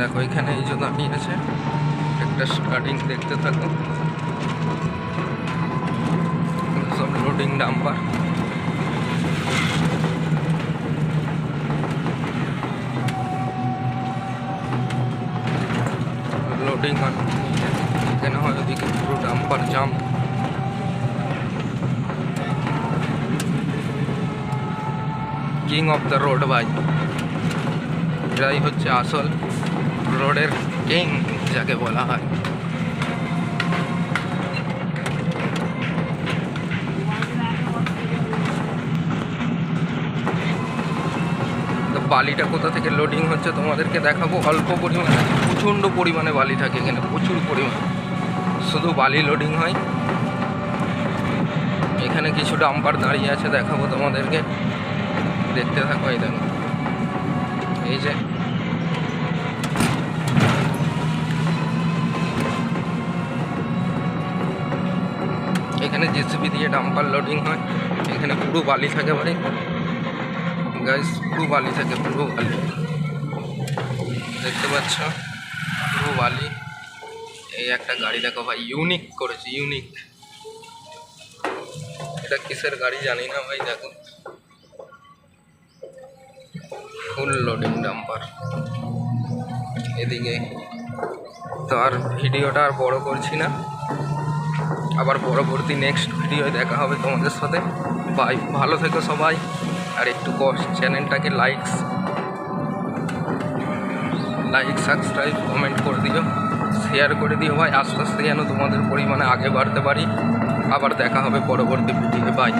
দেখো এখানে এই যে দাঁড়িয়ে আছে, একটা স্টার্টিং দেখতে থাকো। সব লোডিং ডাম্পার। লোডিং হয় এখানে, হয় ওদিকে পুরো dumper jam. King of the road ভাই, এরাই হচ্ছে আসল রোডের কিং যাকে বলা হয়। তো বালিটা কোথা থেকে লোডিং হচ্ছে তোমাদেরকে দেখাবো। অল্প পরিমাণে, প্রচণ্ড পরিমাণে বালি থাকে এখানে, প্রচুর পরিমাণে শুধু বালি লোডিং হয়। এখানে কিছু ডাম্পার দাঁড়িয়ে আছে, দেখাবো তোমাদেরকে, দেখতে থাকো। এই দেখো, এই যে এখানে জেসিবি দিয়ে ডাম্পার লোডিং হয়। এখানে পুরো বালি থাকে ভাই গাইস, পুরো বালি থাকে, পুরো বালি দেখতে পাচ্ছ, পুরো বালি। এই একটা গাড়ি দেখো ভাই, ইউনিক করেছে, ইউনিক। এটা কিসের গাড়ি জানি না ভাই, দেখো ফুল লোডিং ডাম্পার। এদিকে তো আর ভিডিওটা আর বড় করছি না, আবার পরবর্তী নেক্সট ভিডিও দেখা হবে তোমাদের সাথে। বাই, ভালো থেকো সবাই। আর একটু চ্যানেলটাকে লাইক সাবস্ক্রাইব কমেন্ট করে দিও, শেয়ার করে দিও ভাই, আস্তে আস্তে যেন তোমাদের পরিমাণে আগে বাড়তে পারি। আবার দেখা হবে পরবর্তী ভিডিও। বাই।